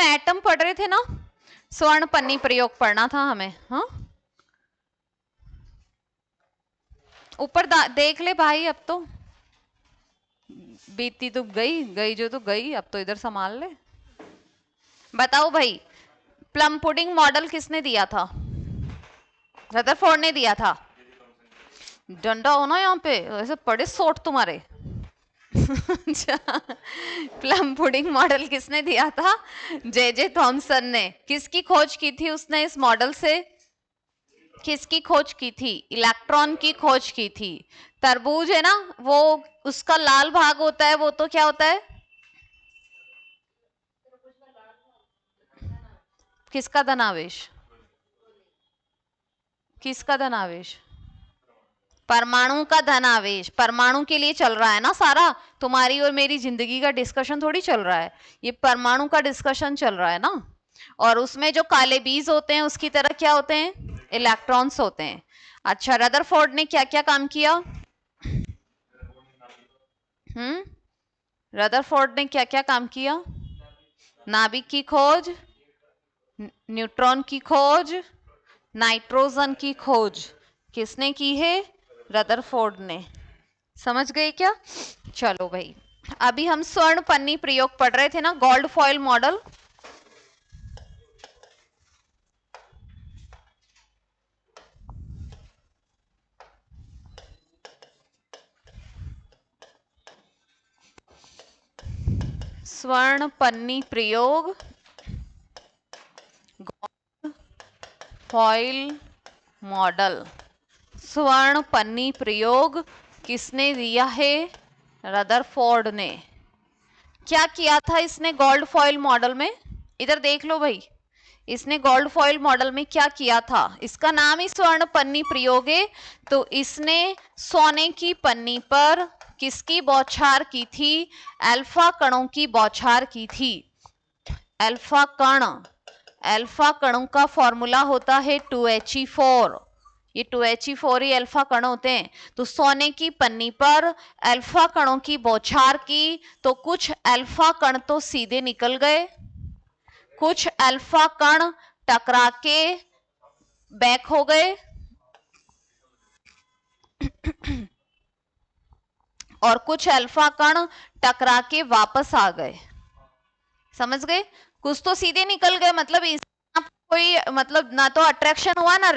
Atom पढ़ रहे थे ना, स्वर्ण पन्नी प्रयोग पढ़ना था हमें। हाँ, ऊपर देख ले भाई, अब तो बीती तो गई गई जो तो गई, अब तो इधर संभाल ले। बताओ भाई, प्लम पुडिंग मॉडल किसने दिया था? रदरफोर्ड ने दिया था। डंडा हो ना यहाँ पे, ऐसे पड़े सोट तुम्हारे। प्लम पुडिंग मॉडल किसने दिया था? जे थॉमसन ने। किसकी खोज की थी उसने इस मॉडल से? किसकी खोज की थी? इलेक्ट्रॉन की खोज की थी। तरबूज है ना, वो उसका लाल भाग होता है, वो तो क्या होता है? किसका धनावेश? किसका धनावेश? परमाणु का धनावेश। परमाणु के लिए चल रहा है ना सारा, तुम्हारी और मेरी जिंदगी का डिस्कशन थोड़ी चल रहा है, ये परमाणु का डिस्कशन चल रहा है ना। और उसमें जो काले बीज होते हैं उसकी तरह क्या होते हैं? इलेक्ट्रॉन्स होते हैं। अच्छा, रदरफोर्ड ने क्या क्या काम किया? रदरफोर्ड ने क्या क्या काम किया? नाभिक की खोज, न्यूट्रॉन की खोज, नाइट्रोजन की खोज किसने की है? रदरफोर्ड ने। समझ गए क्या? चलो भाई, अभी हम स्वर्ण पन्नी प्रयोग पढ़ रहे थे ना, गोल्ड फॉइल मॉडल। स्वर्ण पन्नी प्रयोग, गोल्ड फॉइल मॉडल। स्वर्ण पन्नी प्रयोग किसने दिया है? रदरफोर्ड ने। क्या किया था इसने गोल्ड फॉइल मॉडल में? इधर देख लो भाई, इसने गोल्ड फॉइल मॉडल में क्या किया था? इसका नाम ही स्वर्ण पन्नी प्रयोग है। तो इसने सोने की पन्नी पर किसकी बौछार की थी? अल्फा कणों की बौछार की थी। अल्फा कण, अल्फा कणों का फॉर्मूला होता है 2He4। ये 2He4 ही अल्फा कण होते हैं। तो सोने की पन्नी पर अल्फा कणों की बौछार की, तो कुछ अल्फा कण तो सीधे निकल गए, कुछ अल्फा कण टकरा के बैक हो गए, और कुछ अल्फा कण टकरा के वापस आ गए। समझ गए? कुछ तो सीधे निकल गए, मतलब कोई मतलब ना तो अट्रैक्शन हुआ ना,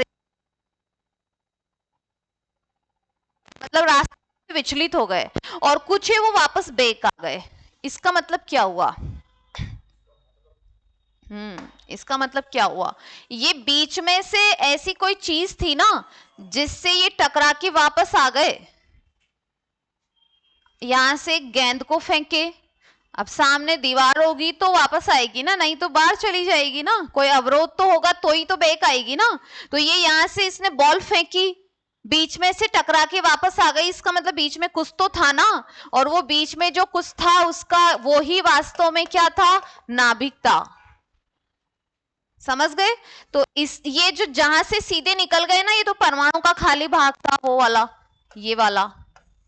मतलब रास्ते विचलित हो गए, और कुछ है वो वापस बैक आ गए। इसका मतलब क्या हुआ? इसका मतलब क्या हुआ? ये बीच में से ऐसी कोई चीज थी ना जिससे ये टकरा के वापस आ गए। यहां से गेंद को फेंके, अब सामने दीवार होगी तो वापस आएगी ना, नहीं तो बाहर चली जाएगी ना, कोई अवरोध तो होगा तो ही तो बैक आएगी ना। तो ये यहां से इसने बॉल फेंकी, बीच में से टकरा के वापस आ गई, इसका मतलब बीच में कुछ तो था ना, और वो बीच में जो कुछ था उसका वो ही वास्तव में क्या था? नाभिक था। समझ गए? तो इस ये जो जहां से सीधे निकल गए ना, ये तो परमाणु का खाली भाग था, वो वाला, ये वाला,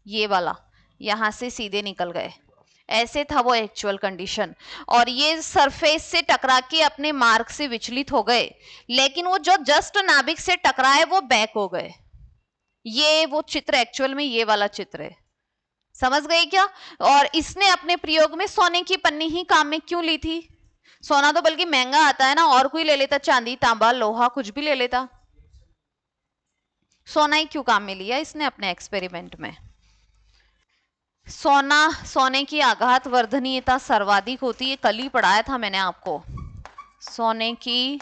ये वाला, यहां से सीधे निकल गए, ऐसे था वो एक्चुअल कंडीशन। और ये सरफेस से टकरा के अपने मार्ग से विचलित हो गए, लेकिन वो जो जस्ट नाभिक से टकराए वो बैक हो गए। ये वो चित्र एक्चुअल में ये वाला चित्र है। समझ गए क्या? और इसने अपने प्रयोग में सोने की पन्नी ही काम में क्यों ली थी? सोना तो बल्कि महंगा आता है ना, और कोई ले लेता, चांदी तांबा लोहा कुछ भी ले लेता, सोना ही क्यों काम में लिया इसने अपने एक्सपेरिमेंट में? सोने की आघात वर्धनीयता सर्वाधिक होती है, कल ही पढ़ाया था मैंने आपको। सोने की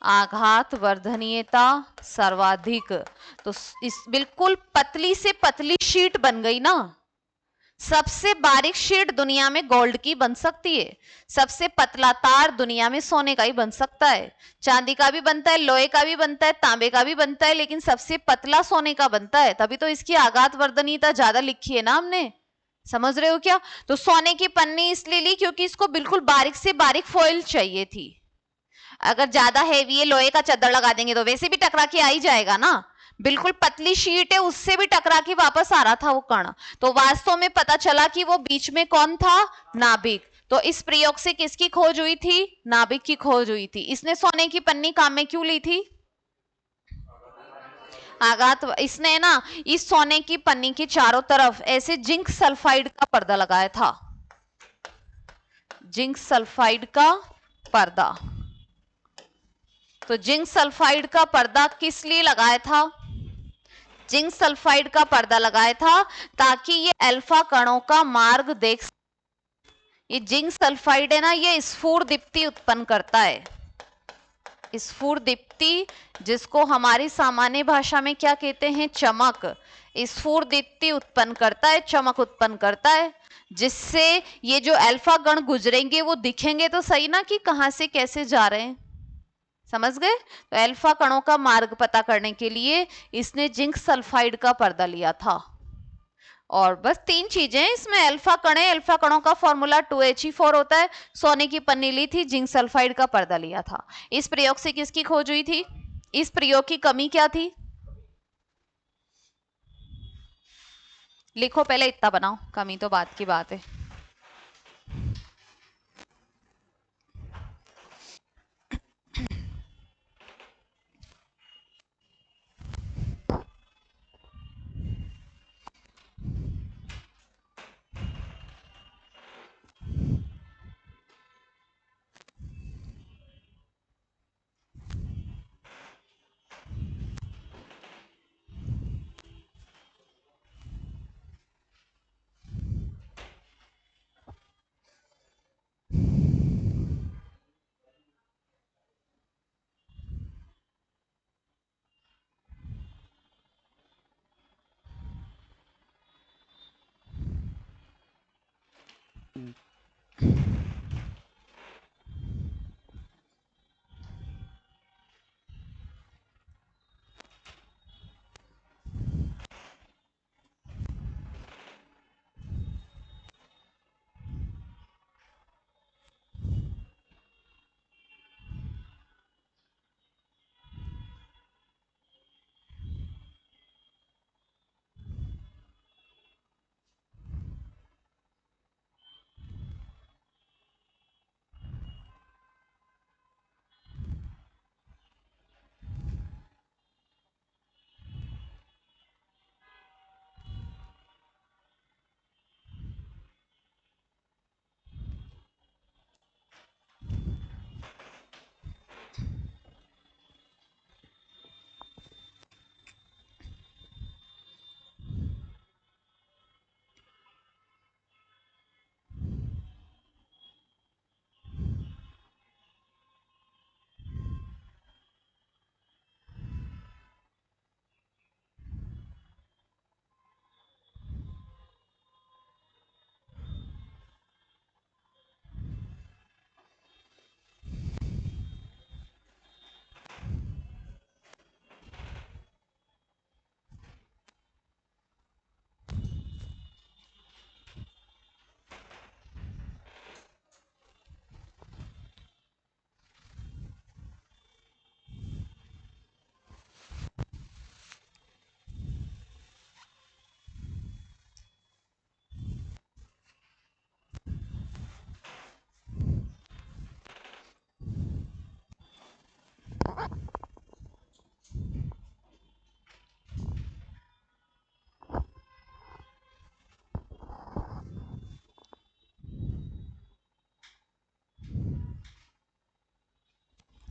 आघात वर्धनीयता सर्वाधिक, तो इस बिल्कुल पतली से पतली शीट बन गई ना। सबसे बारीक शीट दुनिया में गोल्ड की बन सकती है, सबसे पतला तार दुनिया में सोने का ही बन सकता है, चांदी का भी बनता है, लोहे का भी बनता है, तांबे का भी बनता है, लेकिन सबसे पतला सोने का बनता है। तभी तो इसकी आघात वर्धनीयता ज्यादा लिखी है ना हमने। समझ रहे हो क्या? तो सोने की पन्नी इसलिए ली क्योंकि इसको बिल्कुल बारीक से बारीक फॉइल चाहिए थी। अगर ज्यादा हैवी है, लोहे का चद्दर लगा देंगे तो वैसे भी टकरा के आ ही जाएगा ना। बिल्कुल पतली शीट है, उससे भी टकरा के वापस आ रहा था वो कण। तो वास्तव में पता चला कि वो बीच में कौन था? नाभिक। तो इस प्रयोग से किसकी खोज हुई थी? नाभिक की खोज हुई थी। इसने सोने की पन्नी काम में क्यों ली थी? आघात। इसने ना इस सोने की पन्नी के चारों तरफ ऐसे जिंक सल्फाइड का पर्दा लगाया था, जिंक सल्फाइड का पर्दा। तो जिंक सल्फाइड का पर्दा किस लिए लगाया था? जिंक सल्फाइड का पर्दा लगाया था ताकि ये अल्फा कणों का मार्ग देख। ये जिंक सल्फाइड है ना, ये स्फुर दीप्ति उत्पन्न करता है। स्फुर दीप्ति, जिसको हमारी सामान्य भाषा में क्या कहते हैं? चमक। स्फुर दीप्ति उत्पन्न करता है, चमक उत्पन्न करता है, जिससे ये जो अल्फा कण गुजरेंगे वो दिखेंगे तो सही ना कि कहां से कैसे जा रहे हैं। समझ गए? तो अल्फा कणों का मार्ग पता करने के लिए इसने जिंक सल्फाइड का पर्दा लिया था। और बस 3 चीजें इसमें, अल्फा कण है, अल्फा कणों का फॉर्मूला 2He4 होता है, सोने की पन्नी ली थी, जिंक सल्फाइड का पर्दा लिया था। इस प्रयोग से किसकी खोज हुई थी? इस प्रयोग की कमी क्या थी? लिखो, पहले इतना बनाओ, कमी तो बात की बात है।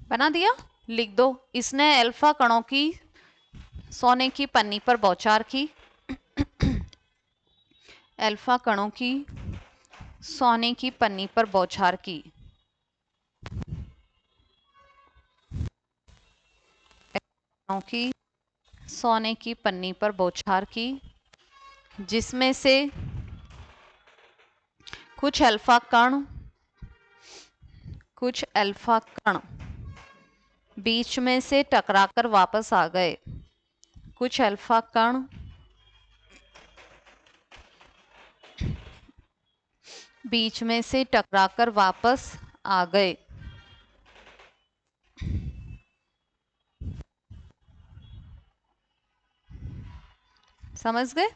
बना दिया? लिख दो, इसने अल्फा कणों की सोने की पन्नी पर बौछार की। अल्फा कणों की सोने की पन्नी पर बौछार की। कणों की सोने की पन्नी पर बौछार की, जिसमें से कुछ अल्फा कण बीच में से टकराकर वापस आ गए। कुछ अल्फा कण बीच में से टकराकर वापस आ गए। समझ गए?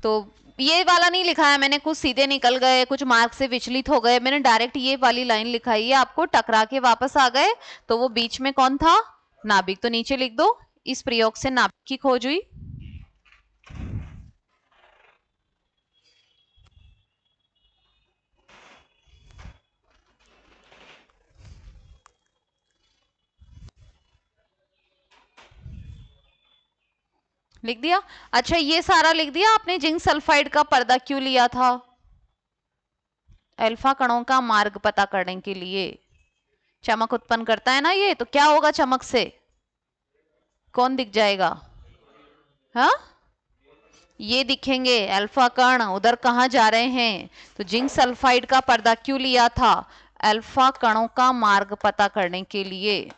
तो ये वाला नहीं लिखा है मैंने, कुछ सीधे निकल गए, कुछ मार्क से विचलित हो गए, मैंने डायरेक्ट ये वाली लाइन लिखाई है, आपको टकरा के वापस आ गए, तो वो बीच में कौन था? नाभिक। तो नीचे लिख दो, इस प्रयोग से नाभिक की खोज हुई। लिख दिया? अच्छा, ये सारा लिख दिया आपने। जिंक सल्फाइड का पर्दा क्यों लिया था? अल्फा कणों का मार्ग पता करने के लिए। चमक उत्पन्न करता है ना ये, तो क्या होगा चमक से? कौन दिख जाएगा? हाँ, ये दिखेंगे अल्फा कण। उधर कहाँ जा रहे हैं? तो जिंक सल्फाइड का पर्दा क्यों लिया था? अल्फा कणों का मार्ग पता करने के लिए।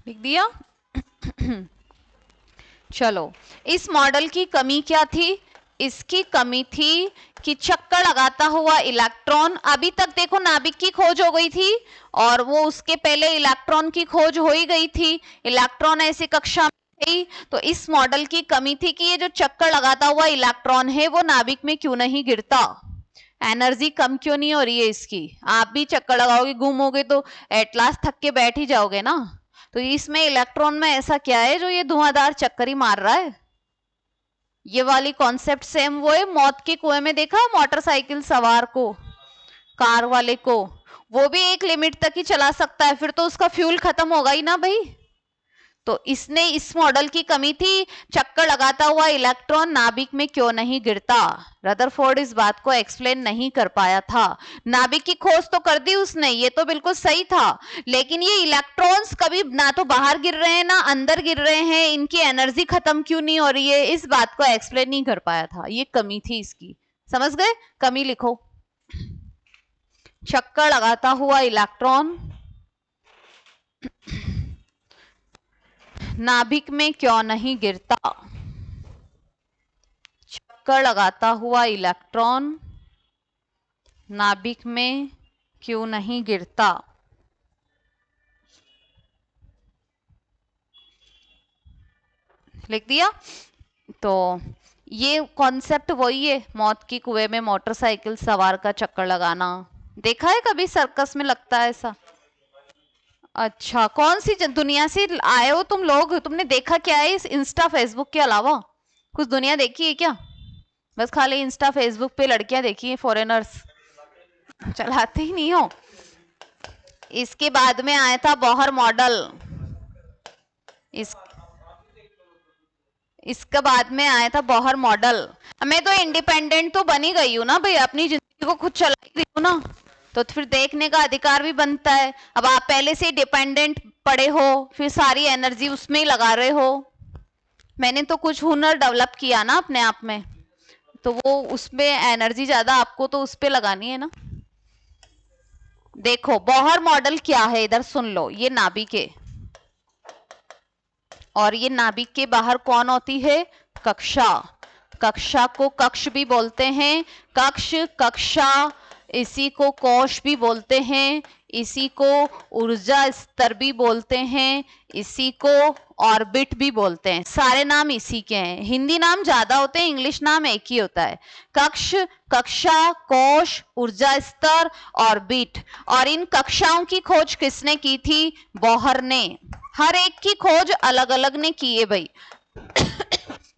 लिख दिया? चलो, इस मॉडल की कमी क्या थी? इसकी कमी थी कि चक्कर लगाता हुआ इलेक्ट्रॉन, अभी तक देखो नाभिक की खोज हो गई थी और वो उसके पहले इलेक्ट्रॉन की खोज हो ही गई थी। इलेक्ट्रॉन ऐसी कक्षा में थी, तो इस मॉडल की कमी थी कि ये जो चक्कर लगाता हुआ इलेक्ट्रॉन है वो नाभिक में क्यों नहीं गिरता? एनर्जी कम क्यों नहीं हो रही है इसकी? आप भी चक्कर लगाओगे, घूमोगे तो एट लास्ट थक के बैठ ही जाओगे ना। तो इसमें इलेक्ट्रॉन में ऐसा क्या है जो ये धुआंधार चक्कर ही मार रहा है? ये वाली कॉन्सेप्ट सेम वो है, मौत के कुएं में देखा मोटरसाइकिल सवार को, कार वाले को, वो भी एक लिमिट तक ही चला सकता है, फिर तो उसका फ्यूल खत्म होगा ही ना भाई। तो इसने, इस मॉडल की कमी थी, चक्कर लगाता हुआ इलेक्ट्रॉन नाभिक में क्यों नहीं गिरता? रदरफोर्ड इस बात को एक्सप्लेन नहीं कर पाया था। नाभिक की खोज तो कर दी उसने, ये तो बिल्कुल सही था, लेकिन ये इलेक्ट्रॉन्स कभी ना तो बाहर गिर रहे हैं ना अंदर गिर रहे हैं, इनकी एनर्जी खत्म क्यों नहीं हो रही है, इस बात को एक्सप्लेन नहीं कर पाया था। ये कमी थी इसकी, समझ गए? कमी लिखो, चक्कर लगाता हुआ इलेक्ट्रॉन नाभिक में क्यों नहीं गिरता? चक्कर लगाता हुआ इलेक्ट्रॉन नाभिक में क्यों नहीं गिरता? लिख दिया? तो ये कॉन्सेप्ट वही है, मौत की कुएं में मोटरसाइकिल सवार का चक्कर लगाना। देखा है कभी सर्कस में लगता है ऐसा? अच्छा, कौन सी दुनिया से आए हो तुम लोग? तुमने देखा क्या है इस इंस्टा फेसबुक के अलावा? कुछ दुनिया देखी है क्या? बस खाली इंस्टा फेसबुक पे लड़कियां देखी है, फॉरेनर्स चलाते ही नहीं हो। इसके बाद में आया था बॉहर मॉडल, इसके बाद में आया था बॉहर मॉडल। मैं तो इंडिपेंडेंट तो बनी गई हूँ ना भाई, अपनी जिंदगी को खुद चला रही हूँ ना, तो फिर देखने का अधिकार भी बनता है। अब आप पहले से डिपेंडेंट पड़े हो, फिर सारी एनर्जी उसमें ही लगा रहे हो। मैंने तो कुछ हुनर डेवलप किया ना अपने आप में, तो वो उसमें एनर्जी ज्यादा आपको तो उस पे लगानी है ना। देखो बॉहर मॉडल क्या है, इधर सुन लो। ये नाभिक है और ये नाभिक के बाहर कौन होती है? कक्षा। कक्षा को कक्ष भी बोलते हैं, कक्ष, कक्षा, इसी को कोश भी बोलते हैं, इसी को ऊर्जा स्तर भी बोलते हैं, इसी को ऑर्बिट भी बोलते हैं। सारे नाम इसी के हैं, हिंदी नाम ज्यादा होते हैं, इंग्लिश नाम एक ही होता है। कक्ष, कक्षा, कोश, ऊर्जा स्तर, ऑर्बिट। और इन कक्षाओं की खोज किसने की थी? बॉहर ने। हर एक की खोज अलग अलग ने की है भाई।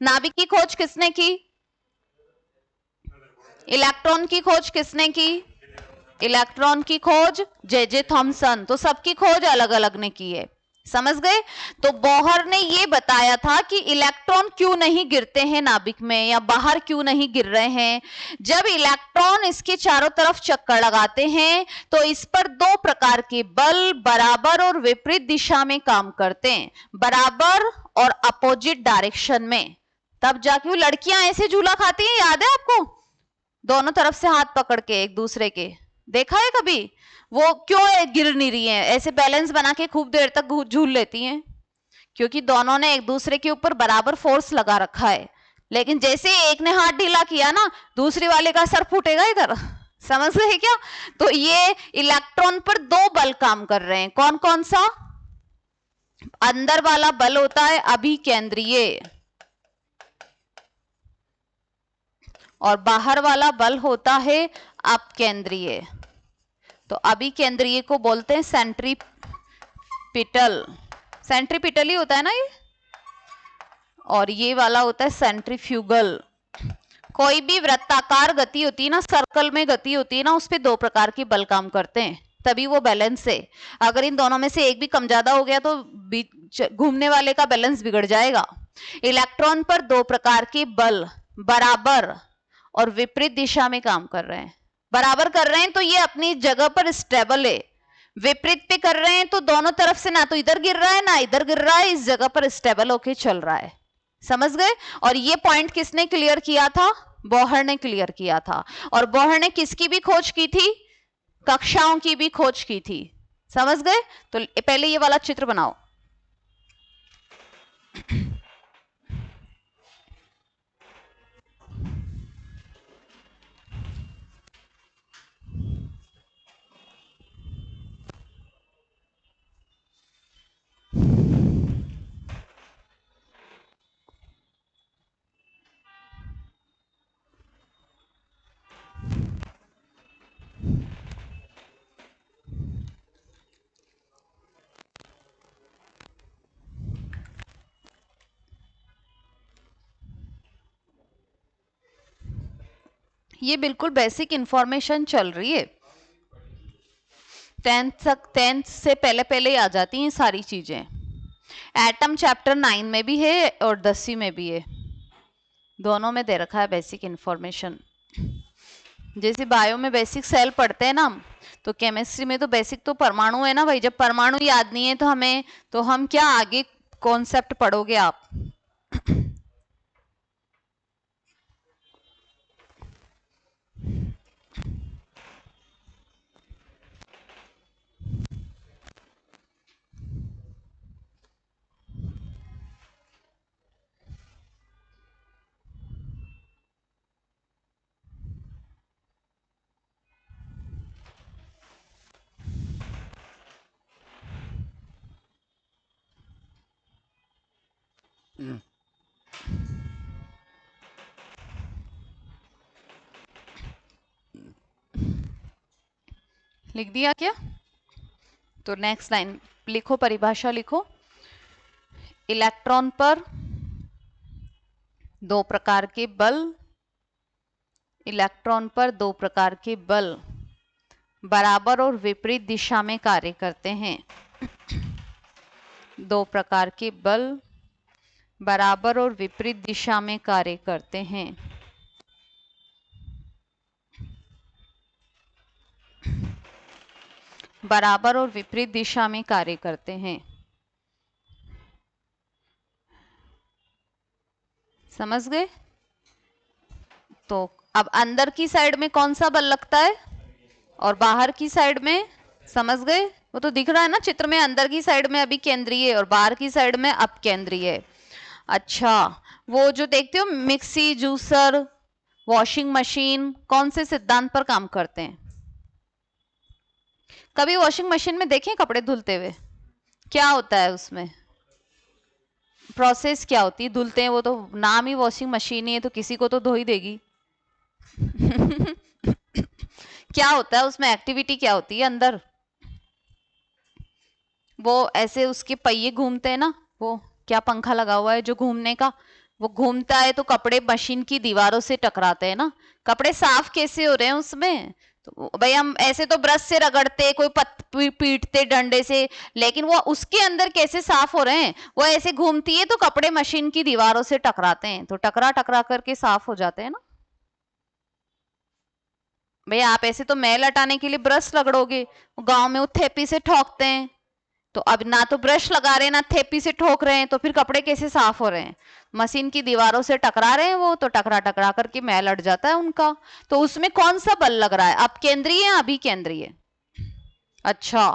नाभिक की खोज किसने की? इलेक्ट्रॉन की खोज किसने की? इलेक्ट्रॉन की खोज जे थॉमसन। तो सबकी खोज अलग अलग ने की है, समझ गए? तो बॉहर ने ये बताया था कि इलेक्ट्रॉन क्यों नहीं गिरते हैं नाभिक में, या बाहर क्यों नहीं गिर रहे हैं। जब इलेक्ट्रॉन इसके चारों तरफ चक्कर लगाते हैं तो इस पर दो प्रकार के बल बराबर और विपरीत दिशा में काम करते हैं, बराबर और अपोजिट डायरेक्शन में। तब जाके वो लड़कियां ऐसे झूला खाती हैं, याद है आपको? दोनों तरफ से हाथ पकड़ के एक दूसरे के, देखा है कभी? वो क्यों गिर नहीं रही हैं? ऐसे बैलेंस बना के खूब देर तक झूल लेती हैं, क्योंकि दोनों ने एक दूसरे के ऊपर बराबर फोर्स लगा रखा है, लेकिन जैसे एक ने हाथ ढीला किया ना, दूसरे वाले का सर फूटेगा इधर। समझ गए क्या? तो ये इलेक्ट्रॉन पर दो बल काम कर रहे हैं। कौन कौन सा? अंदर वाला बल होता है अभिकेंद्रीय, और बाहर वाला बल होता है अपकेंद्रीय। तो अभिकेंद्रीय को बोलते हैं सेंट्रीपिटल। सेंट्रीपिटल ही होता है ना ये, और ये वाला होता है सेंट्रीफ्यूगल। कोई भी वृत्ताकार गति होती है ना, सर्कल में गति होती है ना, उस पे दो प्रकार के बल काम करते हैं, तभी वो बैलेंस है। अगर इन दोनों में से एक भी कम ज्यादा हो गया तो घूमने वाले का बैलेंस बिगड़ जाएगा। इलेक्ट्रॉन पर दो प्रकार के बल बराबर और विपरीत दिशा में काम कर रहे हैं। बराबर कर रहे हैं तो ये अपनी जगह पर स्टेबल है, विपरीत पे कर रहे हैं तो दोनों तरफ से ना तो इधर गिर रहा है ना इधर गिर रहा है, इस जगह पर स्टेबल होके चल रहा है। समझ गए? और ये पॉइंट किसने क्लियर किया था? बोहर ने क्लियर किया था। और बोहर ने किसकी भी खोज की थी? कक्षाओं की भी खोज की थी। समझ गए? तो पहले ये वाला चित्र बनाओ। ये बिल्कुल बेसिक इंफॉर्मेशन चल रही है, 10th से पहले पहले ही आ जाती हैं सारी चीजें। एटम चैप्टर 9 में भी है और 10वीं में भी है, दोनों में दे रखा है बेसिक इंफॉर्मेशन। जैसे बायो में बेसिक सेल पढ़ते हैं ना, तो केमिस्ट्री में तो बेसिक तो परमाणु है ना भाई। जब परमाणु याद नहीं है तो हम क्या आगे कॉन्सेप्ट पढ़ोगे आप? लिख दिया क्या? तो नेक्स्ट लाइन लिखो, परिभाषा लिखो। इलेक्ट्रॉन पर दो प्रकार के बल, इलेक्ट्रॉन पर दो प्रकार के बल बराबर और विपरीत दिशा में कार्य करते हैं। दो प्रकार के बल बराबर और विपरीत दिशा में कार्य करते हैं। बराबर और विपरीत दिशा में कार्य करते हैं। समझ गए? तो अब अंदर की साइड में कौन सा बल लगता है और बाहर की साइड में? समझ गए? वो तो दिख रहा है ना चित्र में, अंदर की साइड में अभी केंद्रीय और बाहर की साइड में अपकेंद्रीय। अच्छा, वो जो देखते हो मिक्सी, जूसर, वॉशिंग मशीन कौन से सिद्धांत पर काम करते हैं? कभी वॉशिंग मशीन में देखें कपड़े धुलते हुए? क्या होता है उसमें प्रोसेस, क्या होती है? धुलते हैं, वो तो नाम ही वॉशिंग मशीन ही है, तो किसी को तो धो ही देगी। क्या होता है उसमें, एक्टिविटी क्या होती है अंदर? वो ऐसे उसके पहिए घूमते हैं ना, वो क्या पंखा लगा हुआ है जो घूमने का, वो घूमता है तो कपड़े मशीन की दीवारों से टकराते हैं ना। कपड़े साफ कैसे हो रहे हैं उसमें? तो भाई हम ऐसे तो ब्रश से रगड़ते, कोई पीटते डंडे से, लेकिन वो उसके अंदर कैसे साफ हो रहे हैं? वो ऐसे घूमती है तो कपड़े मशीन की दीवारों से टकराते हैं, तो टकरा टकरा करके साफ हो जाते हैं ना। भैया आप ऐसे तो मैल हटाने के लिए ब्रश रगड़ोगे, गांव में वो थेपी से ठोकते हैं, तो अब ना तो ब्रश लगा रहे हैं ना थेपी से ठोक रहे हैं, तो फिर कपड़े कैसे साफ हो रहे हैं? मशीन की दीवारों से टकरा रहे हैं वो, तो टकरा टकरा करके मैल अट जाता है उनका। तो उसमें कौन सा बल लग रहा है, अपकेंद्रीय या अभिकेंद्रीय? अच्छा,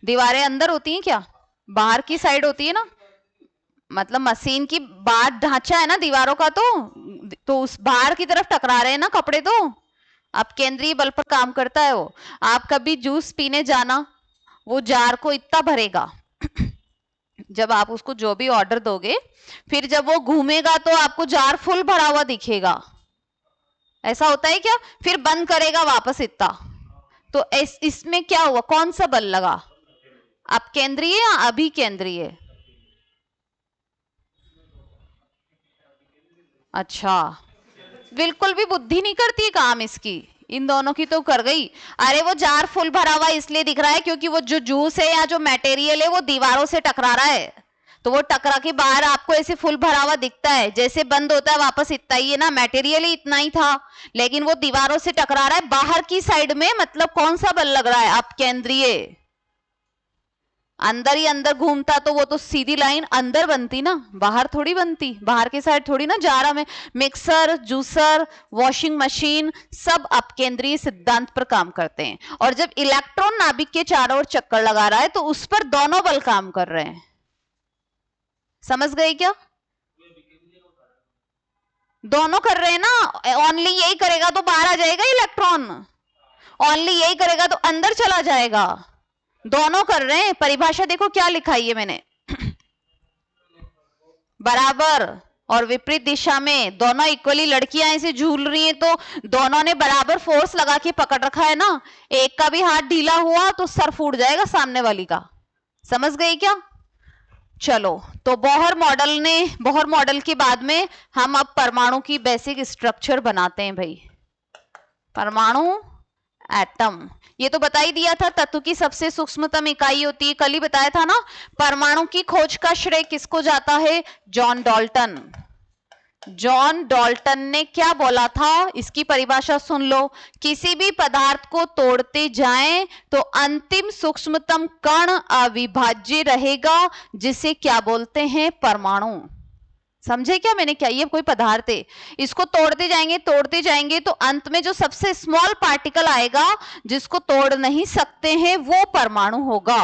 दीवारें अंदर होती हैं क्या? बाहर की साइड होती है ना, मतलब मशीन की बाहर ढांचा है ना दीवारों का, तो उस बाहर की तरफ टकरा रहे हैं ना कपड़े, तो अब केंद्रीय बल पर काम करता है वो। आप कभी जूस पीने जाना, वो जार को इतना भरेगा जब आप उसको जो भी ऑर्डर दोगे, फिर जब वो घूमेगा तो आपको जार फुल भरा हुआ दिखेगा। ऐसा होता है क्या? फिर बंद करेगा वापस इतना। तो इसमें क्या हुआ, कौन सा बल लगा? अब केंद्रीय या अभिकेंद्रीय? अच्छा, बिल्कुल भी बुद्धि नहीं करती है काम इसकी। इन दोनों की तो कर गई। अरे वो जार फुल भरा हुआ इसलिए दिख रहा है क्योंकि वो जो जूस है या जो मटेरियल है वो दीवारों से टकरा रहा है, तो वो टकरा के बाहर आपको ऐसे फुल भरा हुआ दिखता है। जैसे बंद होता है वापस इतना ही है ना, मटेरियल ही इतना ही था, लेकिन वो दीवारों से टकरा रहा है बाहर की साइड में। मतलब कौन सा बल लग रहा है? अब केंद्रीय। अंदर ही अंदर घूमता तो वो तो सीधी लाइन अंदर बनती ना, बाहर थोड़ी बनती, बाहर के साइड थोड़ी ना जा रहा। में मिक्सर, जूसर, वॉशिंग मशीन सब अपकेंद्रीय सिद्धांत पर काम करते हैं। और जब इलेक्ट्रॉन नाभिक के चारों ओर चक्कर लगा रहा है तो उस पर दोनों बल काम कर रहे हैं। समझ गए क्या? दोनों कर रहे हैं ना। ओनली यही करेगा तो बाहर आ जाएगा इलेक्ट्रॉन, ओनली यही करेगा तो अंदर चला जाएगा। दोनों कर रहे हैं। परिभाषा देखो क्या लिखाई है मैंने बराबर और विपरीत दिशा में दोनों इक्वली लड़कियां ऐसे झूल रही हैं, तो दोनों ने बराबर फोर्स लगा के पकड़ रखा है ना। एक का भी हाथ ढीला हुआ तो सर फूट जाएगा सामने वाली का। समझ गई क्या? चलो, तो बोहर मॉडल के बाद में हम अब परमाणु की बेसिक स्ट्रक्चर बनाते हैं भाई। परमाणु, एटम, ये तो बता ही दिया था। तत्व की सबसे सूक्ष्मतम इकाई होती है, कल ही बताया था ना। परमाणु की खोज का श्रेय किसको जाता है? John Dalton. जॉन डाल्टन ने क्या बोला था, इसकी परिभाषा सुन लो। किसी भी पदार्थ को तोड़ते जाएं तो अंतिम सूक्ष्मतम कण अविभाज्य रहेगा, जिसे क्या बोलते हैं? परमाणु। समझे क्या मैंने? क्या ये कोई पदार्थ है, इसको तोड़ते जाएंगे तो अंत में जो सबसे स्मॉल पार्टिकल आएगा जिसको तोड़ नहीं सकते हैं वो परमाणु होगा।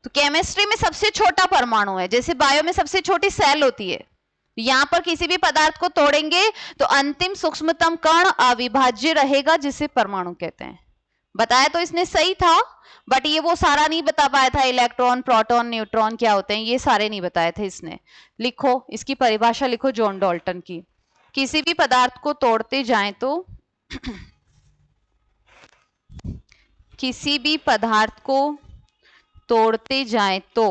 तो केमिस्ट्री में सबसे छोटा परमाणु है, जैसे बायो में सबसे छोटी सेल होती है। यहां पर किसी भी पदार्थ को तोड़ेंगे तो अंतिम सूक्ष्मतम कण अविभाज्य रहेगा, जिसे परमाणु कहते हैं। बताया तो इसने सही था, बट ये वो सारा नहीं बता पाया था। इलेक्ट्रॉन, प्रोटॉन, न्यूट्रॉन क्या होते हैं ये सारे नहीं बताए थे इसने। लिखो इसकी परिभाषा, लिखो जॉन डाल्टन की। किसी भी पदार्थ को तोड़ते जाएं तो किसी भी पदार्थ को तोड़ते जाएं तो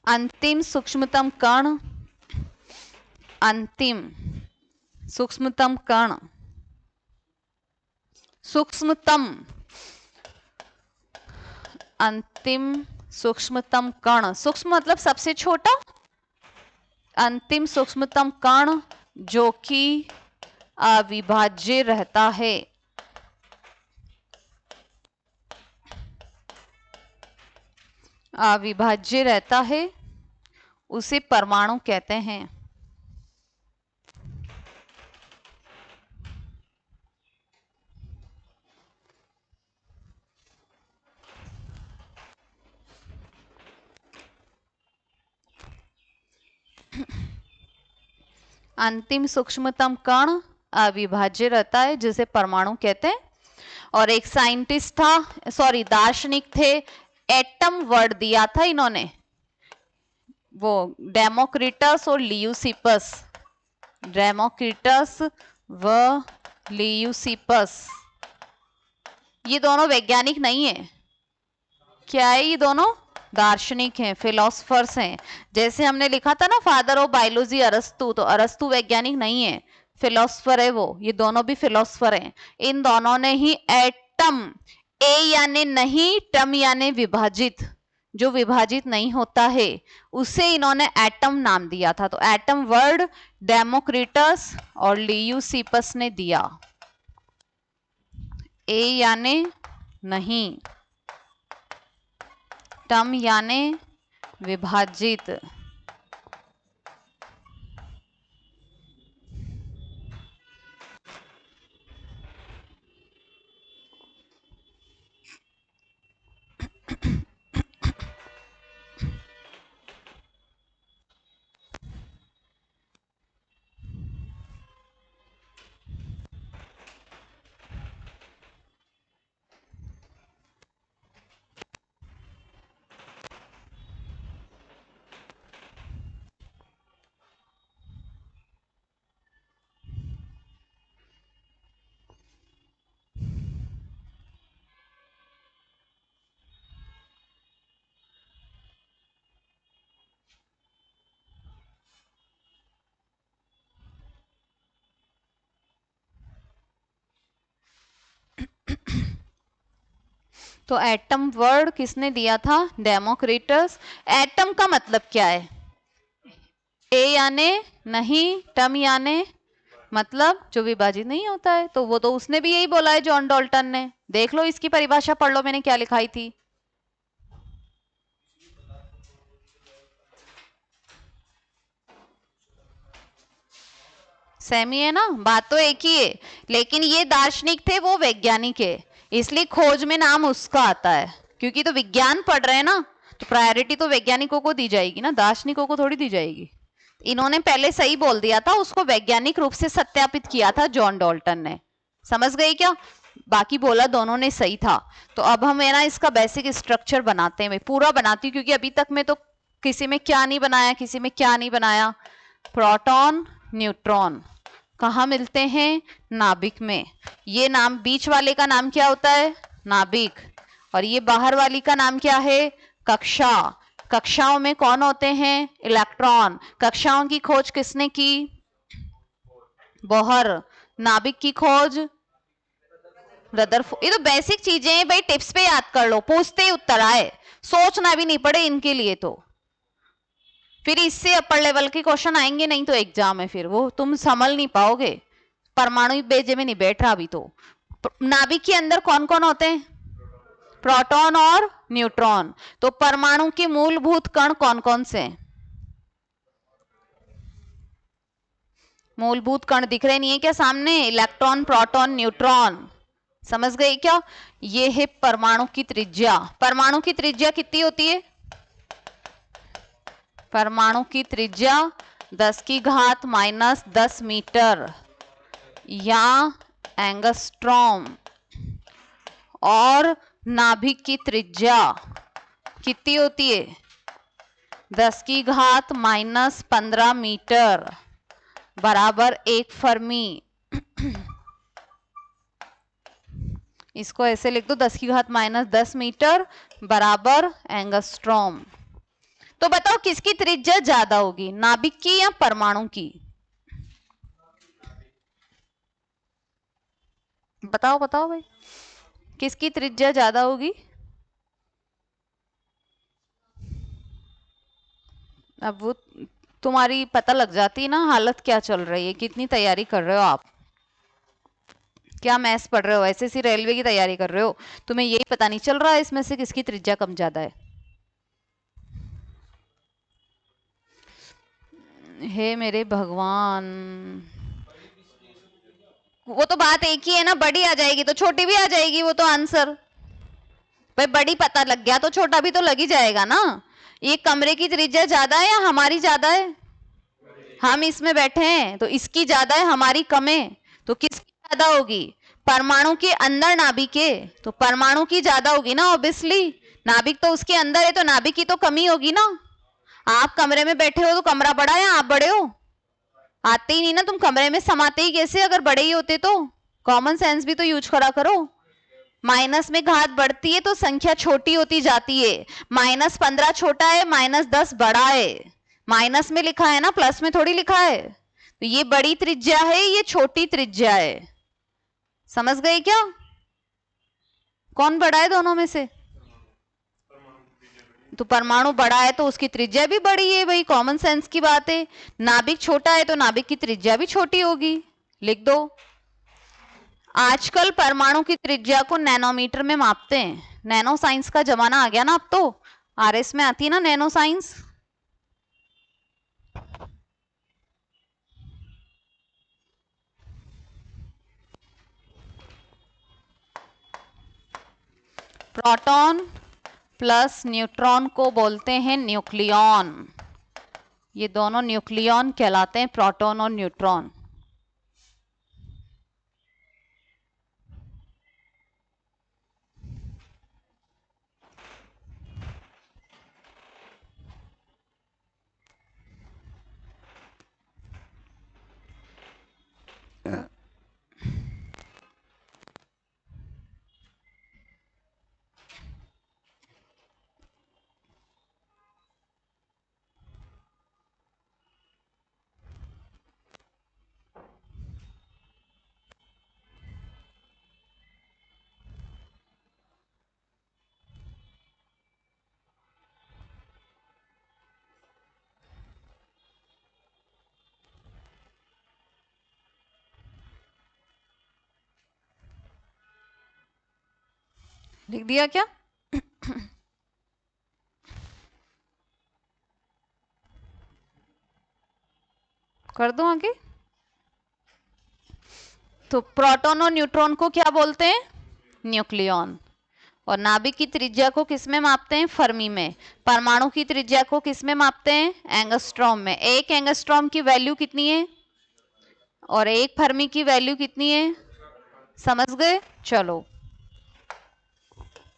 अंतिम सूक्ष्मतम कण अंतिम सूक्ष्मतम कण सूक्ष्मतम अंतिम सूक्ष्मतम कण, सूक्ष्म मतलब सबसे छोटा, अंतिम सूक्ष्मतम कण जो कि अविभाज्य रहता है, अविभाज्य रहता है, उसे परमाणु कहते हैं। अंतिम सूक्ष्मतम कण अविभाज्य रहता है, जिसे परमाणु कहते हैं। और एक साइंटिस्ट था, सॉरी दार्शनिक थे, एटम वर्ड दिया था इन्होंने, वो डेमोक्रिटस और लियूसिपस। डेमोक्रिटस व लियूसिपस, ये दोनों वैज्ञानिक नहीं है। क्या है? ये दोनों दार्शनिक हैं, फिलोसफर्स हैं। जैसे हमने लिखा था ना फादर ऑफ बायोलॉजी अरस्तु, तो अरस्तु वैज्ञानिक नहीं है, फिलोसफर है वो। ये दोनों भी फिलोसफर हैं। इन दोनों ने ही एटम, ए यानी नहीं, टम यानी विभाजित, जो विभाजित नहीं होता है उसे इन्होंने एटम नाम दिया था। तो एटम वर्ड डेमोक्रिटस और लियूसिपस ने दिया। ए यानी नहीं, टम यानी विभाजित। तो एटम वर्ड किसने दिया था? डेमोक्रिटस। एटम का मतलब क्या है? ए याने नहीं, टम याने मतलब जो विभाजित नहीं होता है। तो वो तो उसने भी यही बोला है, जॉन डाल्टन ने। देख लो इसकी परिभाषा, पढ़ लो मैंने क्या लिखाई थी। सेमी है ना, बात तो एक ही है, लेकिन ये दार्शनिक थे, वो वैज्ञानिक है, इसलिए खोज में नाम उसका आता है, क्योंकि तो विज्ञान पढ़ रहे हैं ना, तो प्रायोरिटी तो वैज्ञानिकों को दी जाएगी ना, दार्शनिकों को थोड़ी दी जाएगी। इन्होंने पहले सही बोल दिया था, उसको वैज्ञानिक रूप से सत्यापित किया था जॉन डाल्टन ने। समझ गए क्या? बाकी बोला दोनों ने सही था। तो अब हम है ना इसका बेसिक स्ट्रक्चर बनाते हैं, मैं पूरा बनाती हूँ, क्योंकि अभी तक में तो किसी में क्या नहीं बनाया, किसी में क्या नहीं बनाया। प्रोटॉन न्यूट्रॉन कहाँ मिलते हैं? नाभिक में। ये नाम बीच वाले का नाम क्या होता है? नाभिक। और ये बाहर वाली का नाम क्या है? कक्षा। कक्षाओं में कौन होते हैं? इलेक्ट्रॉन। कक्षाओं की खोज किसने की? बोहर। नाभिक की खोज रदरफोर्ड। ये तो बेसिक चीजें हैं भाई, टिप्स पे याद कर लो, पूछते ही उत्तर आए, सोचना भी नहीं पड़े इनके लिए। तो फिर इससे अपर लेवल के क्वेश्चन आएंगे नहीं तो एग्जाम में फिर वो तुम संभल नहीं पाओगे। परमाणु बेजे में नहीं बैठ रहा अभी तो। नाभिक के अंदर कौन कौन होते हैं? प्रोटॉन और न्यूट्रॉन। तो परमाणु के मूलभूत कण कौन कौन से हैं? मूलभूत कण दिख रहे नहीं है क्या सामने? Electron, proton, neutron. समझ गए क्या? ये है परमाणु की त्रिज्या। परमाणु की त्रिज्या कितनी होती है? परमाणु की त्रिज्या 10 की घात -10 मीटर या एंगस्ट्रॉम। और नाभिक की त्रिज्या कितनी होती है? 10 की घात -15 मीटर बराबर 1 फर्मी। इसको ऐसे लिख दो, 10 की घात -10 मीटर बराबर एंगस्ट्रॉम। तो बताओ किसकी त्रिज्या ज्यादा होगी, नाभिक की या परमाणु की? बताओ बताओ भाई, किसकी त्रिज्या ज्यादा होगी? अब वो तुम्हारी पता लग जाती है ना, हालत क्या चल रही है, कितनी तैयारी कर रहे हो आप, क्या मैथ्स पढ़ रहे हो, एसएससी रेलवे की तैयारी कर रहे हो, तुम्हें यही पता नहीं चल रहा है इसमें से किसकी त्रिज्या कम ज्यादा है? हे मेरे भगवान, वो तो बात एक ही है ना, बड़ी आ जाएगी तो छोटी भी आ जाएगी, वो तो आंसर। भाई बड़ी पता लग गया तो छोटा भी तो लग ही जाएगा ना। ये कमरे की त्रिज्या ज्यादा है या हमारी ज्यादा है? हम इसमें बैठे हैं तो इसकी ज्यादा है, हमारी कम है, तो किसकी ज्यादा होगी? परमाणु के अंदर नाभिक है तो परमाणु की ज्यादा होगी ना, ऑब्वियसली। नाभिक तो उसके अंदर है तो नाभिक की तो कमी होगी ना। आप कमरे में बैठे हो तो कमरा बड़ा है या आप बड़े हो? आते ही नहीं ना, तुम कमरे में समाते ही कैसे अगर बड़े ही होते तो? कॉमन सेंस भी तो यूज करा करो। माइनस में घात बढ़ती है तो संख्या छोटी होती जाती है। -15 छोटा है, -10 बड़ा है। माइनस में लिखा है ना, प्लस में थोड़ी लिखा है। तो ये बड़ी त्रिज्या है, ये छोटी त्रिज्या है। समझ गए क्या? कौन बड़ा है दोनों में से? तो परमाणु बड़ा है तो उसकी त्रिज्या भी बड़ी है भाई, कॉमन सेंस की बात है। नाभिक छोटा है तो नाभिक की त्रिज्या भी छोटी होगी। लिख दो। आजकल परमाणु की त्रिज्या को नैनोमीटर में मापते हैं। नैनो साइंस का जमाना आ गया ना अब तो, आरएस में आती है ना nano science. Proton plus neutron को बोलते हैं न्यूक्लियॉन। ये दोनों न्यूक्लियॉन कहलाते हैं, प्रोटॉन और न्यूट्रॉन। लिख दिया क्या? कर दो आगे। तो प्रोटॉन और न्यूट्रॉन को क्या बोलते हैं? न्यूक्लियॉन। और नाभिक की त्रिज्या को किस में मापते हैं? फर्मी में। परमाणु की त्रिज्या को किस में मापते हैं? एंगस्ट्रॉम में। एक एंगस्ट्रॉम की वैल्यू कितनी है और एक फर्मी की वैल्यू कितनी है? समझ गए? चलो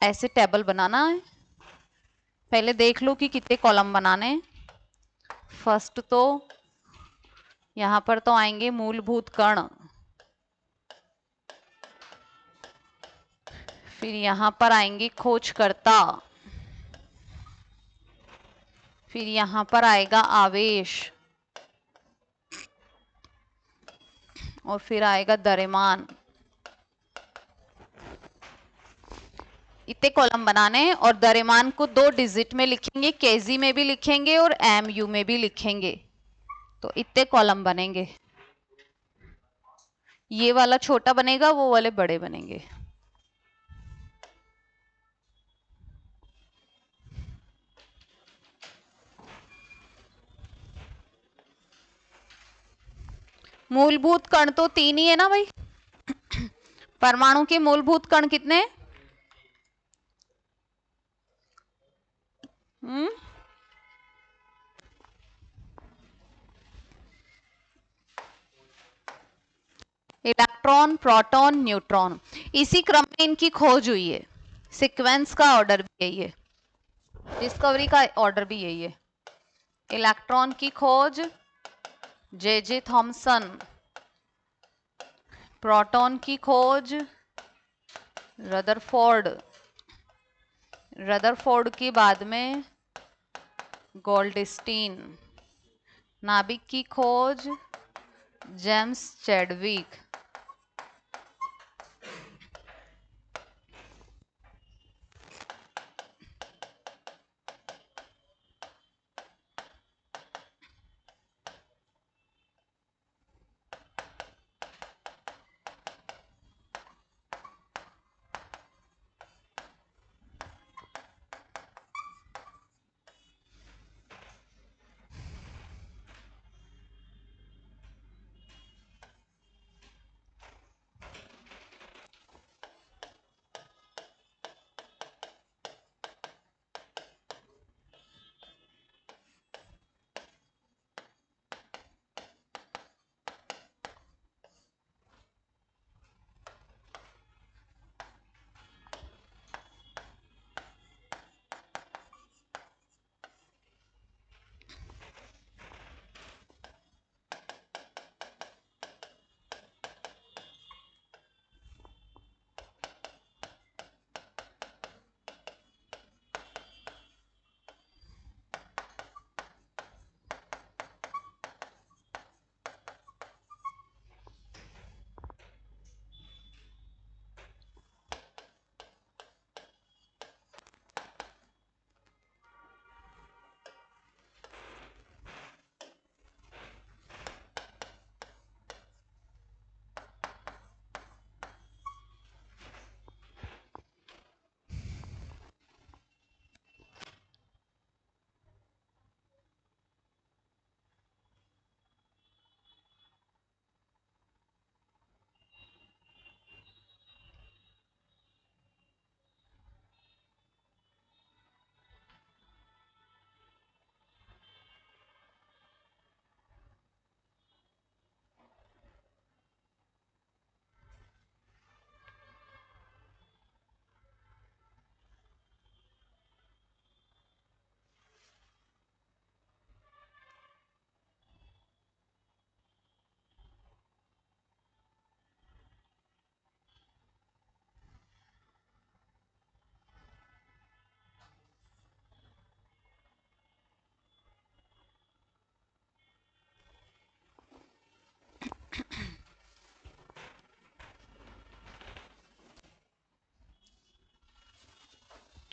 ऐसे टेबल बनाना है। पहले देख लो कि कितने कॉलम बनाने हैं। फर्स्ट तो यहां पर तो आएंगे मूलभूत कण, फिर यहां पर आएंगे खोजकर्ता, फिर यहां पर आएगा आवेश, और फिर आएगा द्रव्यमान। इतने कॉलम बनाने हैं और द्रव्यमान को 2 डिजिट में लिखेंगे, केजी में भी लिखेंगे और एमयू में भी लिखेंगे। तो इतने कॉलम बनेंगे। ये वाला छोटा बनेगा, वो वाले बड़े बनेंगे। मूलभूत कण तो 3 ही है ना भाई। परमाणु के मूलभूत कण कितने? हम्म, इलेक्ट्रॉन, प्रोटॉन, न्यूट्रॉन। इसी क्रम में इनकी खोज हुई है। सीक्वेंस का ऑर्डर भी यही है, डिस्कवरी का ऑर्डर भी यही है। इलेक्ट्रॉन की खोज जे थॉमसन, प्रोटॉन की खोज रदरफोर्ड, रदरफोर्ड के बाद में गोल्डस्टीन, नाभिक की खोज जेम्स चैडविक।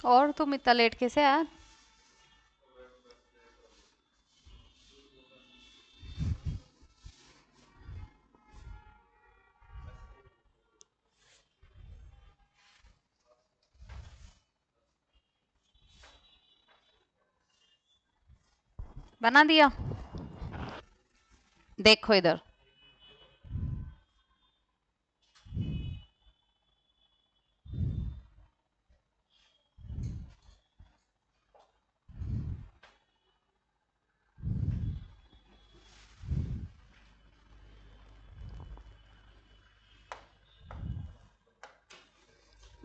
और तुम इतना लेट कैसे आया? बना दिया। देखो इधर,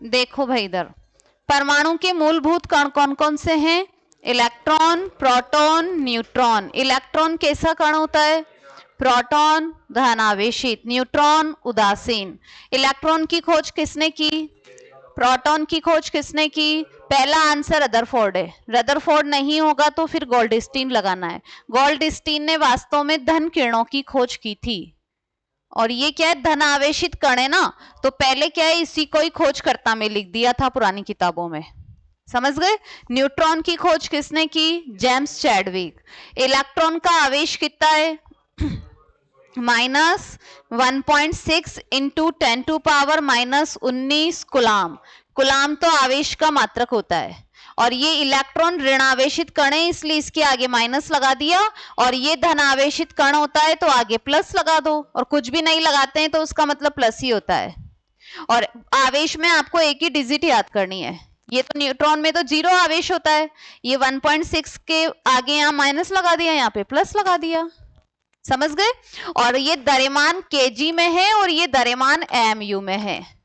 देखो भाई इधर, परमाणु के मूलभूत कण कौन कौन से हैं? Electron, proton, neutron. इलेक्ट्रॉन कैसा कण होता है? प्रोटॉन धनावेशित, न्यूट्रॉन उदासीन। इलेक्ट्रॉन की खोज किसने की? प्रोटॉन की खोज किसने की? पहला आंसर रदरफोर्ड है। रदरफोर्ड नहीं होगा तो फिर गोल्डस्टीन लगाना है। गोल्डस्टीन ने वास्तव में धन किरणों की खोज की थी। और ये क्या है? धन आवेशित कण है ना, तो पहले क्या है, इसी को ही खोजकर्ता में लिख दिया था पुरानी किताबों में। समझ गए? न्यूट्रॉन की खोज किसने की? James Chadwick. इलेक्ट्रॉन का आवेश कितना है? -1.6 इंटू 10⁻⁻19 कुलाम। कुलाम तो आवेश का मात्रक होता है। और ये इलेक्ट्रॉन ऋणावेशित कण है, इसलिए इसके आगे माइनस लगा दिया। और ये धनावेशित कण होता है तो आगे प्लस लगा दो। और कुछ भी नहीं लगाते हैं तो उसका मतलब प्लस ही होता है। और आवेश में आपको एक ही डिजिट याद करनी है। ये तो न्यूट्रॉन में तो 0 आवेश होता है। ये 1.6 के आगे यहाँ माइनस लगा दिया, यहाँ पे प्लस लगा दिया। समझ गए? और ये द्रव्यमान केजी में है और ये द्रव्यमान एमयू में है।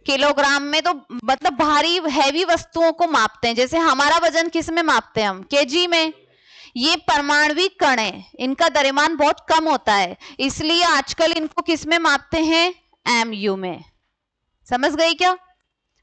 किलोग्राम में तो मतलब भारी हैवी वस्तुओं को मापते हैं। जैसे हमारा वजन किस में मापते हैं? हम केजी में। ये परमाणविक कण है, इनका द्रव्यमान बहुत कम होता है, इसलिए आजकल इनको किस में मापते हैं? एमयू में। समझ गए क्या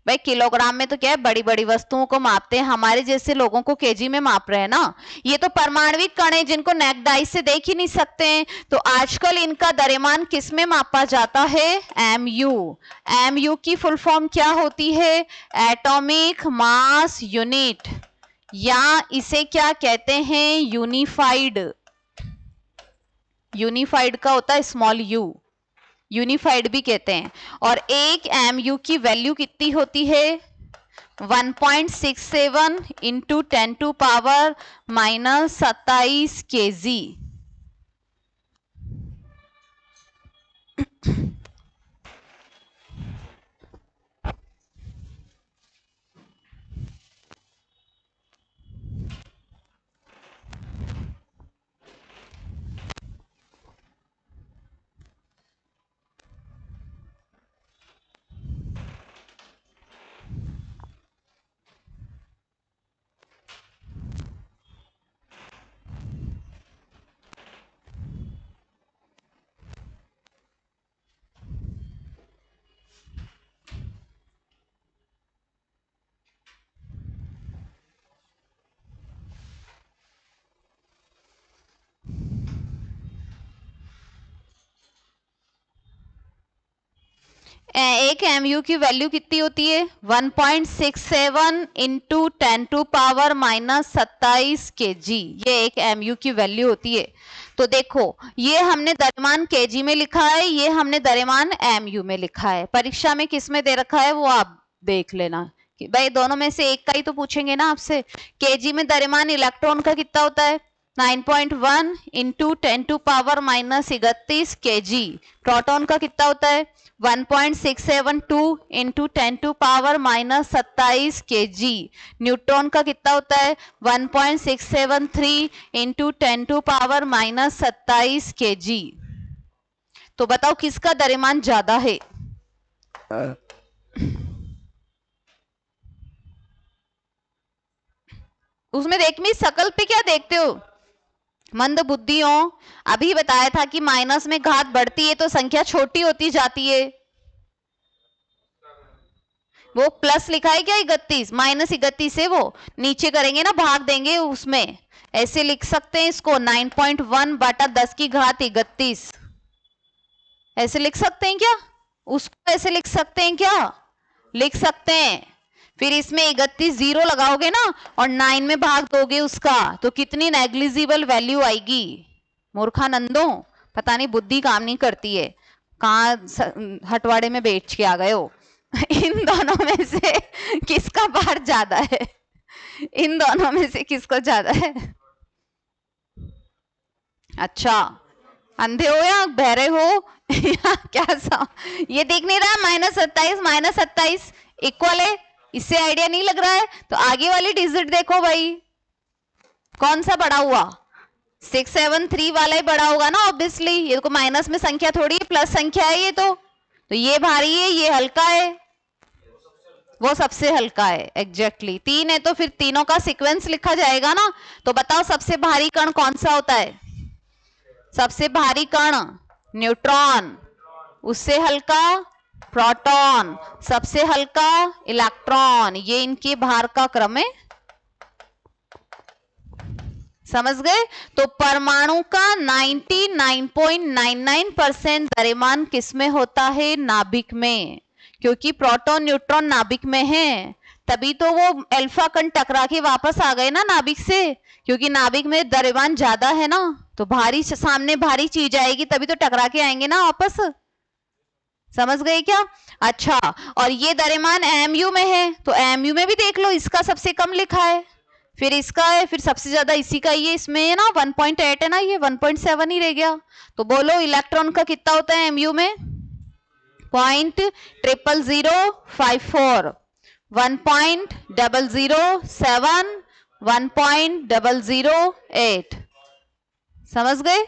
भाई? किलोग्राम में तो क्या है, बड़ी बड़ी वस्तुओं को मापते हैं, हमारे जैसे लोगों को केजी में माप रहे हैं ना। ये तो परमाणविक कण है जिनको नेक्ड आई से देख ही नहीं सकते हैं, तो आजकल इनका द्रव्यमान किस में मापा जाता है? एमयू। एमयू की फुल फॉर्म क्या होती है? एटॉमिक मास यूनिट, या इसे क्या कहते हैं? यूनिफाइड। यूनिफाइड का होता है स्मॉल यू, यूनिफाइड भी कहते हैं। और एक एमयू की वैल्यू कितनी होती है? 1.67 इंटू 10⁻⁻27 kg। एक एमयू की वैल्यू कितनी होती है? 1.67 इंटू 10⁻⁻27 kg। ये एक एमयू की वैल्यू होती है। तो देखो, ये हमने द्रव्यमान केजी में लिखा है, ये हमने द्रव्यमान एमयू में लिखा है। परीक्षा में किस में दे रखा है वो आप देख लेना कि भाई दोनों में से एक का ही तो पूछेंगे ना आपसे। केजी में द्रव्यमान इलेक्ट्रॉन का कितना होता है? 9.1 इंटू 10⁻⁻31 kg। प्रोटॉन का कितना होता है? 1.672 इंटू 10⁻⁻27 kg। न्यूट्रॉन का कितना होता है? 1.673 इंटू 10⁻⁻27 kg। तो बताओ किसका द्रव्यमान ज्यादा है? उसमें देख मी शकल पे क्या देखते हो? मंद बुद्धियों, अभी बताया था कि माइनस में घात बढ़ती है तो संख्या छोटी होती जाती है। वो प्लस लिखा है क्या? 31 -31 है, वो नीचे करेंगे ना, भाग देंगे उसमें। ऐसे लिख सकते हैं इसको 9.1 बटा 10 की घात 31। ऐसे लिख सकते हैं क्या? उसको ऐसे लिख सकते हैं क्या? लिख सकते हैं। फिर इसमें 31 0 लगाओगे ना और 9 में भाग दोगे उसका, तो कितनी नेग्लिजिबल वैल्यू आएगी? मूर्खानंदों, पता नहीं बुद्धि काम नहीं करती है, कहाँ हटवाड़े में बैठ के आ गए हो। इन दोनों में से किसका भार ज्यादा है? इन दोनों में से किसको ज्यादा है? अच्छा, अंधे हो या बहरे हो या क्या सा? ये दिख नहीं रहा? -27 इक्वल है, इससे आइडिया नहीं लग रहा है? तो आगे वाली डिजिट देखो भाई, कौन सा बड़ा हुआ? 673 वाला ही बड़ा होगा ना ऑब्वियसली। ये तो माइनस में संख्या थोड़ी प्लस संख्या है ये तो ये भारी है, ये हल्का है, वो सबसे हल्का है। एग्जैक्टली 3 है तो फिर तीनों का सीक्वेंस लिखा जाएगा ना। तो बताओ सबसे भारी कण कौन सा होता है? सबसे भारी कण न्यूट्रॉन, उससे हल्का प्रोटॉन, सबसे हल्का इलेक्ट्रॉन। ये इनके भार का क्रम है, समझ गए? तो परमाणु का 99.99% द्रव्यमान किसमें होता है? नाभिक में। क्योंकि प्रोटॉन न्यूट्रॉन नाभिक में है, तभी तो वो अल्फा कण टकरा के वापस आ गए ना नाभिक से, क्योंकि नाभिक में द्रव्यमान ज्यादा है ना। तो भारी सामने भारी चीज आएगी तभी तो टकरा के आएंगे ना वापस, समझ गए क्या? अच्छा, और ये द्रव्यमान एमयू में है, तो एमयू में भी देख लो, इसका सबसे कम लिखा है, फिर इसका है, फिर सबसे ज्यादा इसी का ही है। इसमें है ना 1.8 है ना, ये 1.7 ही रह गया। तो बोलो इलेक्ट्रॉन का कितना होता है एमयू में? 0.00054, 1.007, 1.008। समझ गए?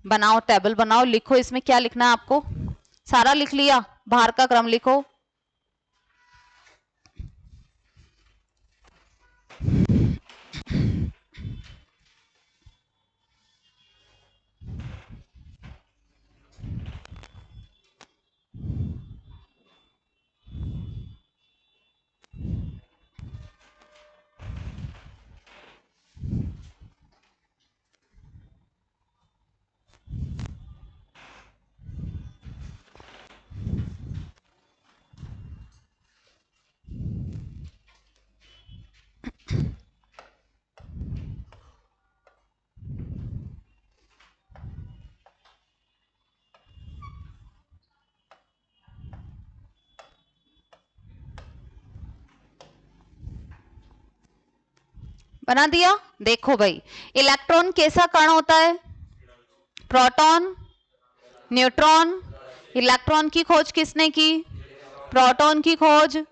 बनाओ टेबल बनाओ, लिखो इसमें क्या लिखना है आपको। सारा लिख लिया? भार का क्रम लिखो। बना दिया? देखो भाई, इलेक्ट्रॉन कैसा कण होता है? Proton neutron. इलेक्ट्रॉन की खोज किसने की? प्रोटॉन की खोज।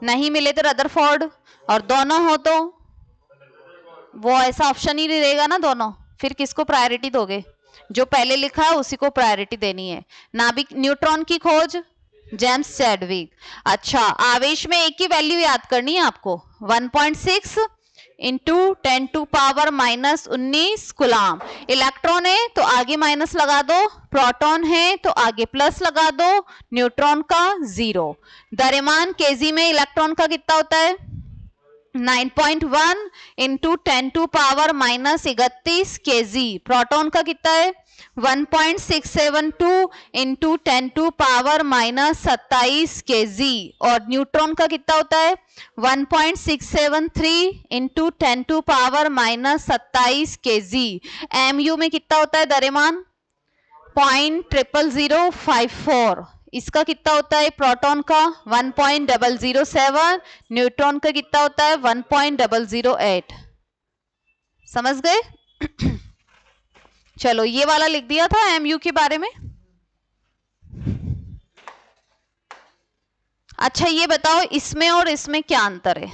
नहीं मिले तो रदरफोर्ड, और दोनों हो तो वो ऐसा ऑप्शन ही नहीं रहेगा ना दोनों, फिर किसको प्रायोरिटी दोगे? जो पहले लिखा है उसी को प्रायोरिटी देनी है। नाभिक न्यूट्रॉन की खोज जेम्स चैडविक। अच्छा, आवेश में एक की वैल्यू याद करनी है आपको, 1.6 इंटू 10⁻⁻19 कूलम। इलेक्ट्रॉन है तो आगे माइनस लगा दो, प्रोटॉन है तो आगे प्लस लगा दो, न्यूट्रॉन का 0। द्रव्यमान केजी में इलेक्ट्रॉन का कितना होता है? 9.1 इंटू 10⁻31 केजी। प्रोटॉन का कितना है? 1.672 इंटू 10⁻27 केजी। और न्यूट्रॉन का कितना होता है? 1.673 इंटू 10⁻27 केजी। एमयू में कितना होता है द्रव्यमान? 0.00054। इसका कितना होता है प्रोटॉन का? 1.007। न्यूट्रॉन का कितना होता है? 1.008। समझ गए? चलो, ये वाला लिख दिया था एमयू के बारे में। अच्छा, ये बताओ इसमें और इसमें क्या अंतर है?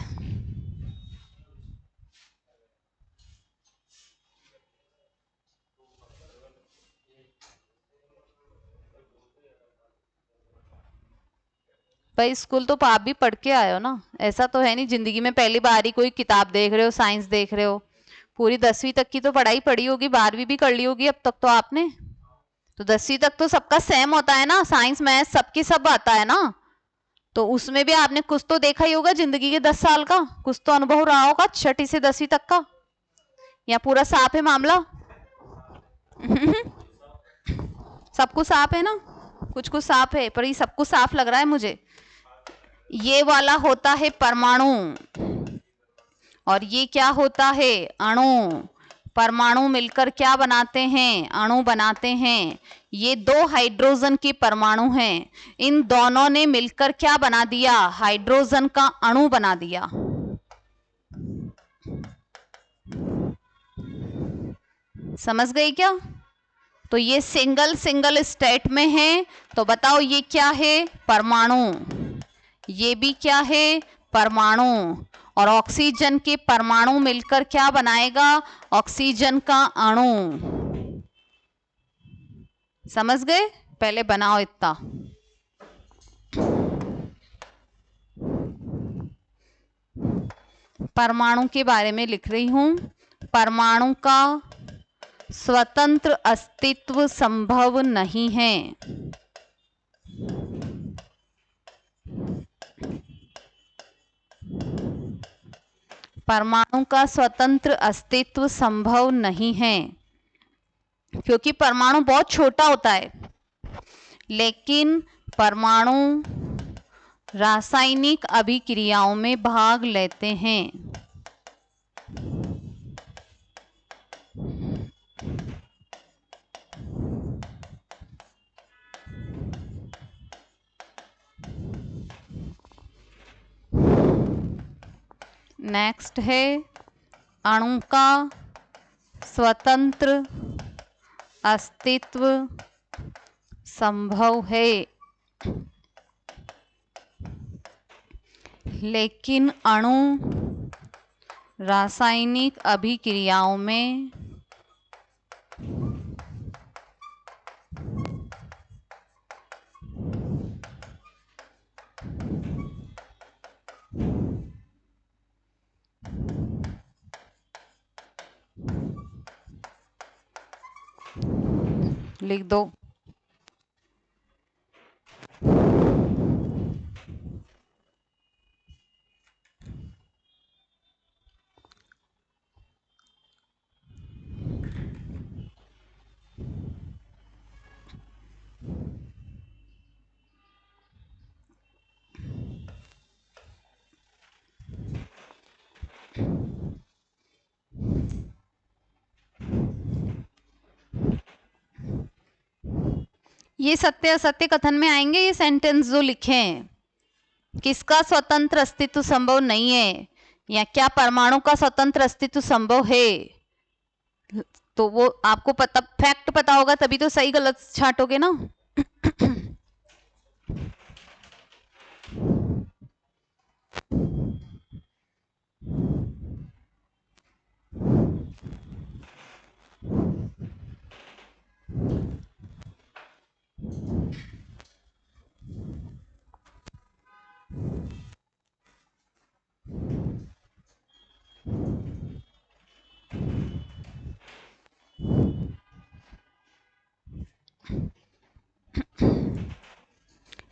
भाई स्कूल तो आप भी पढ़ के आए हो ना, ऐसा तो है नहीं जिंदगी में पहली बार ही कोई किताब देख रहे हो, साइंस देख रहे हो। पूरी 10वीं तक की तो पढ़ाई पढ़ी होगी, 12वीं भी कर ली होगी अब तक तो आपने। तो 10वीं तक तो सबका सेम होता है ना, साइंस मैथ सबके सब आता है ना। तो उसमें भी आपने कुछ तो देखा ही होगा जिंदगी के 10 साल का, कुछ तो अनुभव रहा होगा 6ठी से 10वीं तक का। या पूरा साफ है मामला? सब कुछ साफ है ना? कुछ कुछ साफ है, पर ये सब कुछ साफ लग रहा है मुझे। ये वाला होता है परमाणु, और ये क्या होता है? अणु। परमाणु मिलकर क्या बनाते हैं? अणु बनाते हैं। ये 2 हाइड्रोजन के परमाणु हैं, इन दोनों ने मिलकर क्या बना दिया? हाइड्रोजन का अणु बना दिया। समझ गई क्या? तो ये सिंगल सिंगल स्टेट में है, तो बताओ ये क्या है? परमाणु। ये भी क्या है? परमाणु। और ऑक्सीजन के परमाणु मिलकर क्या बनाएगा? ऑक्सीजन का अणु। समझ गए? पहले बनाओ इतना। परमाणु के बारे में लिख रही हूं। परमाणु का स्वतंत्र अस्तित्व संभव नहीं है। परमाणु का स्वतंत्र अस्तित्व संभव नहीं है क्योंकि परमाणु बहुत छोटा होता है, लेकिन परमाणु रासायनिक अभिक्रियाओं में भाग लेते हैं। नेक्स्ट है अणु का स्वतंत्र अस्तित्व संभव है, लेकिन अणु रासायनिक अभिक्रियाओं में लिख दो। ये सत्य असत्य कथन में आएंगे ये सेंटेंस जो लिखे हैं। किसका स्वतंत्र अस्तित्व संभव नहीं है, या क्या परमाणु का स्वतंत्र अस्तित्व संभव है? तो वो आपको पता, फैक्ट पता होगा तभी तो सही गलत छांटोगे ना।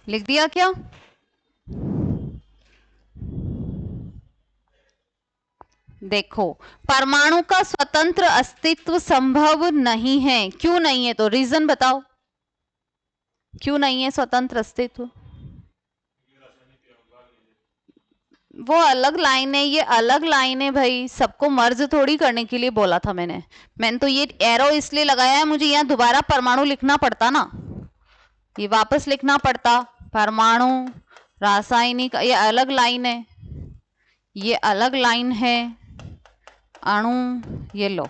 लिख दिया क्या? देखो, परमाणु का स्वतंत्र अस्तित्व संभव नहीं है। क्यों नहीं है? तो रीजन बताओ, क्यों नहीं है स्वतंत्र अस्तित्व? वो अलग लाइन है, ये अलग लाइन है भाई। सबको मर्ज थोड़ी करने के लिए बोला था मैंने तो ये एरो इसलिए लगाया है, मुझे यहाँ दोबारा परमाणु लिखना पड़ता ना, ये वापस लिखना पड़ता। परमाणु रासायनिक, ये अलग लाइन है, ये अलग लाइन है। अणु, ये लो।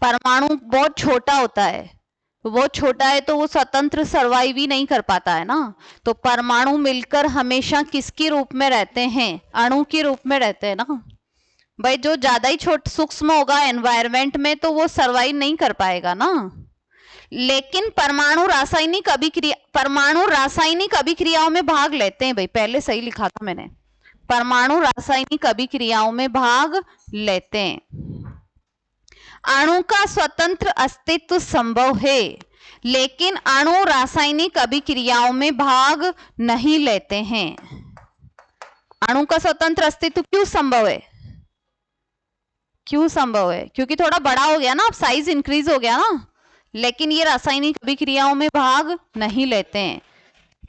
परमाणु बहुत छोटा होता है, बहुत छोटा है तो वो स्वतंत्र सर्वाइव ही नहीं कर पाता है ना। तो परमाणु मिलकर हमेशा किसके रूप में रहते हैं? अणु के रूप में रहते हैं ना भाई। जो ज्यादा ही सूक्ष्म होगा एनवायरमेंट में तो वो सर्वाइव नहीं कर पाएगा ना। लेकिन परमाणु रासायनिक अभिक्रियाओं में भाग लेते हैं भाई। पहले सही लिखा था मैंने, परमाणु रासायनिक अभिक्रियाओं में भाग लेते हैं। अणु का स्वतंत्र अस्तित्व संभव है, लेकिन अणु रासायनिक अभिक्रियाओं में भाग नहीं लेते हैं। अणु का स्वतंत्र अस्तित्व क्यों संभव है? क्यों संभव है? क्योंकि थोड़ा बड़ा हो गया ना, अब साइज इंक्रीज हो गया ना। लेकिन ये रासायनिक अभिक्रियाओं में भाग नहीं लेते हैं।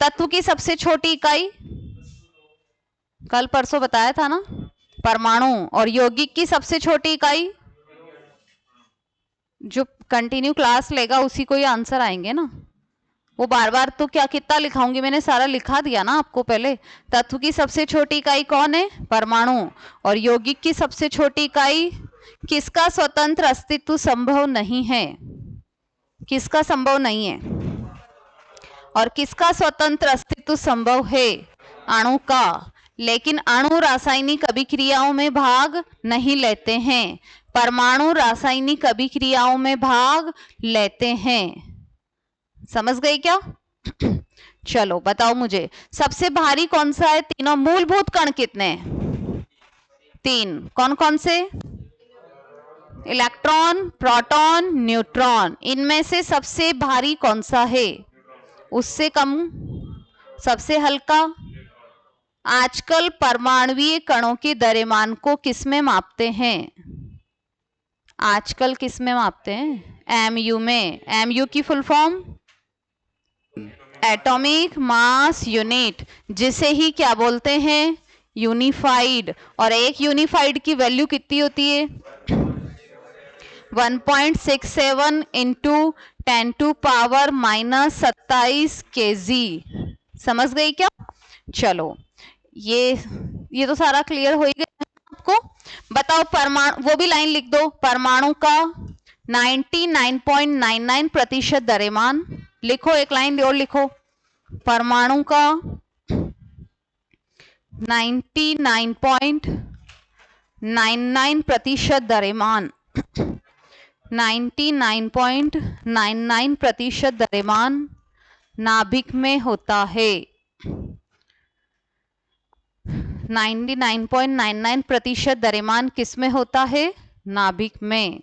तत्व की सबसे छोटी इकाई कल परसों बताया था ना, परमाणु। और यौगिक की सबसे छोटी इकाई, जो कंटिन्यू क्लास लेगा उसी को ये आंसर आएंगे ना। वो बार बार तो क्या कितना लिखाऊंगी, मैंने सारा लिखा दिया ना आपको पहले। तत्व की सबसे छोटी इकाई कौन है? परमाणु। और यौगिक की सबसे छोटी इकाई किसका स्वतंत्र अस्तित्व संभव नहीं है? किसका संभव नहीं है? और किसका स्वतंत्र अस्तित्व संभव है? अणु का। लेकिन अणु रासायनिक अभिक्रियाओं में भाग नहीं लेते हैं, परमाणु रासायनिक अभिक्रियाओं में भाग लेते हैं। समझ गए क्या? चलो बताओ मुझे, सबसे भारी कौन सा है? तीनों मूलभूत कण कितने हैं? 3। कौन कौन से? Electron, proton, neutron. इनमें से सबसे भारी कौन सा है? उससे कम? सबसे हल्का? आजकल परमाणुवीय कणों के द्रव्यमान को किस में मापते हैं? आजकल किस में मापते हैं? एमयू में। एमयू की full form atomic mass unit, जिसे ही क्या बोलते हैं? यूनिफाइड। और एक यूनिफाइड की वैल्यू कितनी होती है? 1.67 इंटू 10⁻⁻27 kg। समझ गई क्या? चलो ये तो सारा क्लियर हो ही गया आपको। बताओ परमाणु, वो भी लाइन लिख दो, परमाणु का 99.99% द्रव्यमान। लिखो, एक लाइन और लिखो, परमाणु का 99.99% द्रव्यमान, 99.99% द्रव्यमान नाभिक में होता है। 99.99% द्रव्यमान किस में होता है? नाभिक में।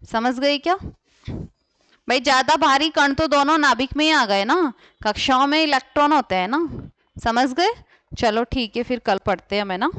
समझ गए क्या भाई? ज्यादा भारी कण तो दोनों नाभिक में ही आ गए ना, कक्षाओं में इलेक्ट्रॉन होते हैं ना। समझ गए? चलो ठीक है, फिर कल पढ़ते हैं मैं ना।